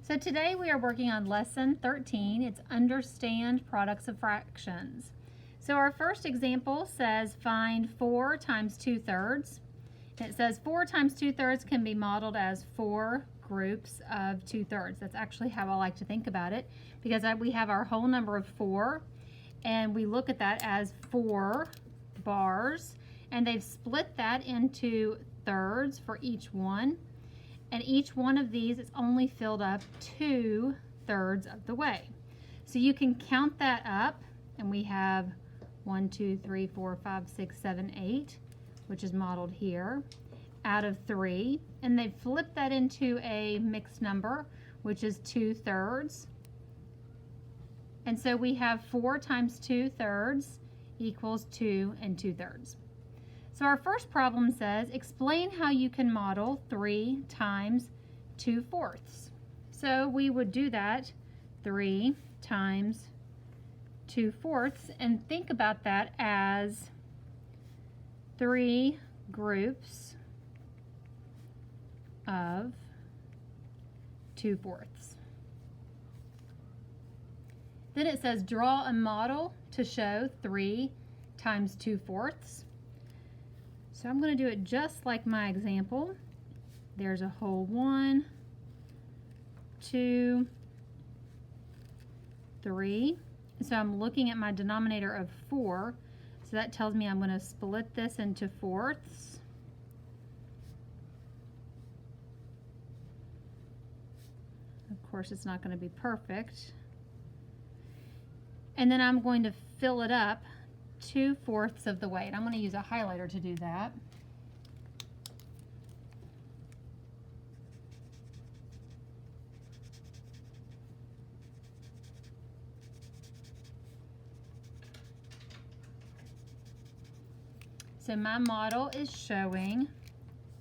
So today we are working on lesson 13. It's understand products of fractions. So our first example says find 4 times 2/3. It says 4 times 2/3 can be modeled as 4 groups of 2/3. That's actually how I like to think about it, because we have our whole number of 4 and we look at that as 4 bars, and they've split that into thirds for each one. And each one of these is only filled up 2/3 of the way. So you can count that up, and we have 1, 2, 3, 4, 5, 6, 7, 8, which is modeled here, out of 3. And they flip that into a mixed number, which is 2/3. And so we have 4 times 2/3 equals 2 2/3. So our first problem says, explain how you can model 3 times 2/4. So we would do that, 3 times 2/4, and think about that as 3 groups of 2/4. Then it says draw a model to show 3 times 2/4. So I'm going to do it just like my example. There's a whole 1, 2, 3. So I'm looking at my denominator of 4. So that tells me I'm going to split this into fourths. Of course, it's not going to be perfect. And then I'm going to fill it up 2/4 of the way. And I'm going to use a highlighter to do that. So my model is showing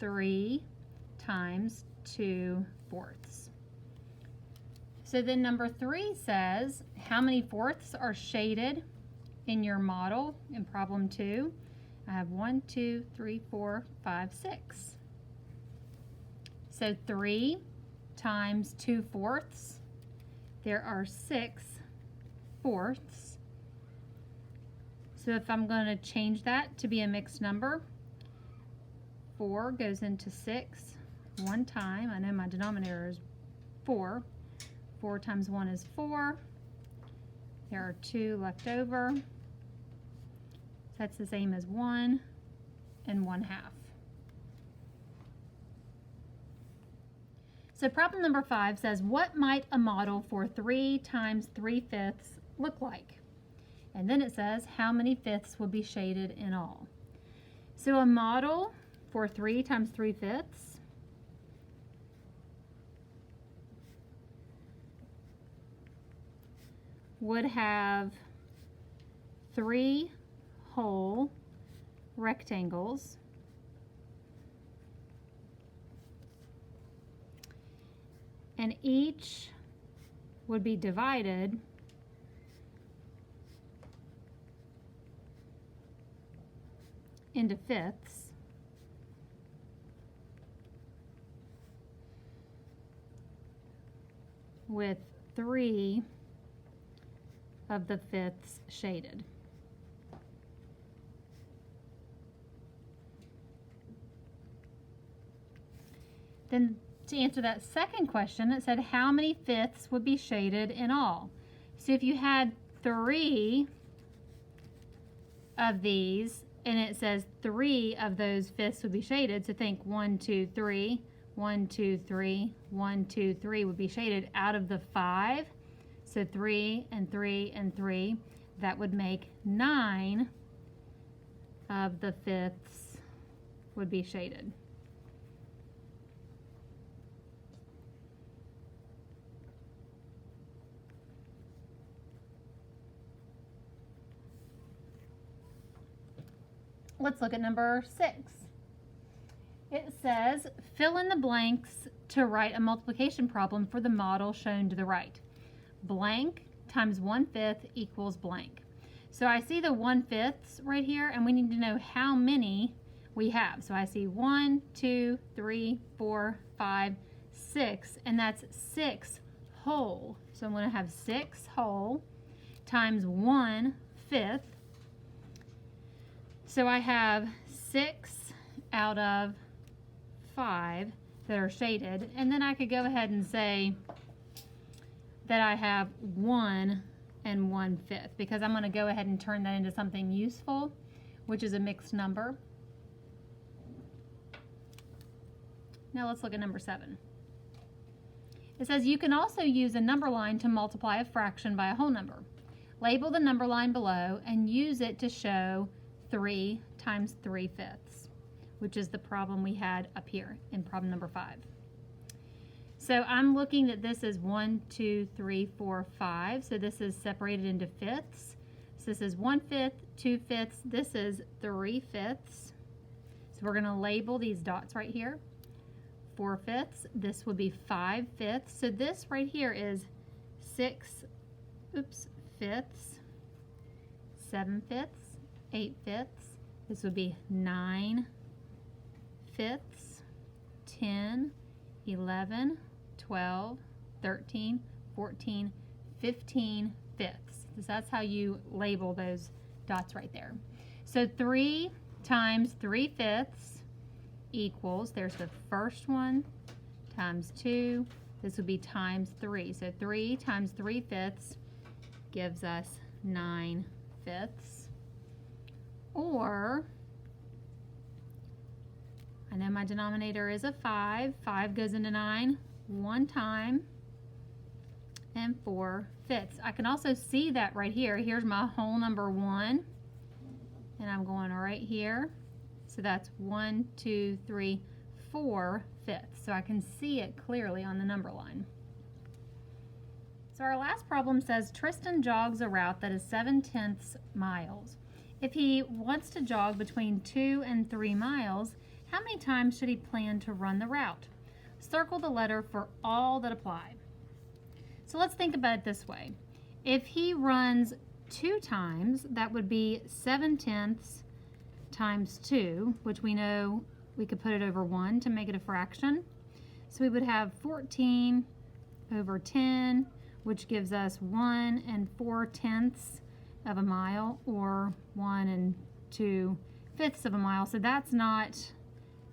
3 times 2/4. So then number 3 says, how many fourths are shaded in your model in problem 2? I have 1, 2, 3, 4, 5, 6. So 3 times 2/4, there are 6 fourths. So if I'm going to change that to be a mixed number, 4 goes into 6 one time. I know my denominator is 4. 4 times 1 is 4. There are 2 left over. So that's the same as 1 and 1/2. So problem number 5 says, what might a model for 3 times 3/5 look like? And then it says, how many fifths will be shaded in all? So a model for 3 times 3/5 would have 3 whole rectangles and each would be divided into fifths, with 3 of the fifths shaded. Then to answer that second question, it said how many fifths would be shaded in all? So if you had 3 of these, and it says 3 of those fifths would be shaded, so think 1, 2, 3, 1, 2, 3, 1, 2, 3 would be shaded out of the 5. So 3 and 3 and 3, that would make 9 of the fifths would be shaded. Let's look at number 6. It says, fill in the blanks to write a multiplication problem for the model shown to the right. Blank times 1/5 equals blank. So I see the 1/5 right here, and we need to know how many we have. So I see 1, 2, 3, 4, 5, 6, and that's 6 whole. So I'm going to have 6 whole times 1/5. So I have 6 out of 5 that are shaded. And then I could go ahead and say that I have 1 and 1/5 because I'm going to go ahead and turn that into something useful, which is a mixed number. Now let's look at number 7. It says you can also use a number line to multiply a fraction by a whole number. Label the number line below and use it to show 3 times 3/5, which is the problem we had up here in problem number 5. So I'm looking that this is 1, 2, 3, 4, 5. So this is separated into fifths. So this is 1/5, 2/5. This is 3/5. So we're going to label these dots right here. 4/5. This would be 5/5. So this right here is 6 fifths, 7/5, 8/5. This would be 9/5, 10, 11, 12, 13, 14, 15 fifths. So that's how you label those dots right there. So 3 times 3/5 equals, there's the first one, times 2. This would be times 3. So 3 times 3/5 gives us 9/5. Or, I know my denominator is a 5. 5 goes into 9 one time, and 4/5. I can also see that right here. Here's my whole number 1, and I'm going right here. So that's 1, 2, 3, 4/5. So I can see it clearly on the number line. So our last problem says Tristan jogs a route that is 7/10 miles. If he wants to jog between 2 and 3 miles, how many times should he plan to run the route? Circle the letter for all that apply. So let's think about it this way. If he runs 2 times, that would be 7/10 times 2, which we know we could put it over 1 to make it a fraction. So we would have 14 over 10, which gives us 1 and 4/10 of a mile, or 1 2/5 of a mile. So that's not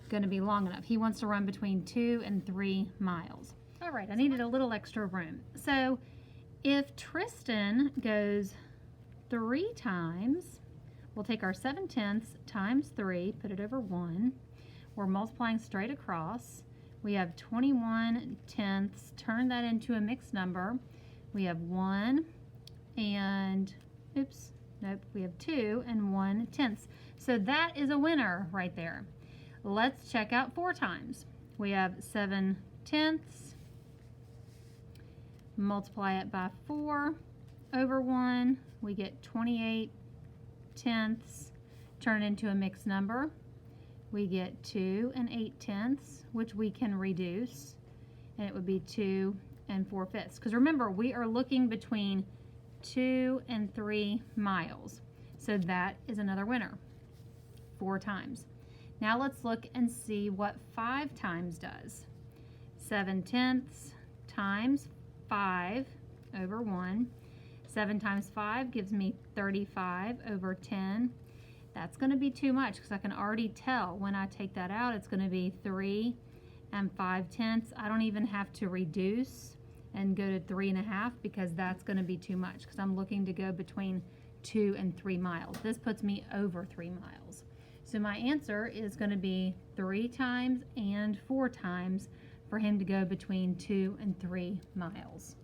going to be long enough. He wants to run between 2 and 3 miles. All right, I needed a little extra room. So if Tristan goes 3 times, we'll take our 7/10 times 3, put it over 1. We're multiplying straight across. We have 21/10. Turn that into a mixed number. We have 1 and, we have 2 and 1/10. So that is a winner right there. Let's check out 4 times. We have 7/10. Multiply it by 4 over 1. We get 28/10. Turn it into a mixed number. We get 2 and 8/10, which we can reduce, and it would be 2 and 4/5. Because remember, we are looking between 2 and 3 miles. So that is another winner. 4 times. Now let's look and see what 5 times does. 7/10 times 5 over 1. 7 times 5 gives me 35 over 10. That's going to be too much because I can already tell when I take that out it's going to be 3 and 5/10. I don't even have to reduce and go to 3.5 because that's going to be too much because I'm looking to go between 2 and 3 miles. This puts me over 3 miles. So my answer is going to be 3 times and 4 times for him to go between 2 and 3 miles.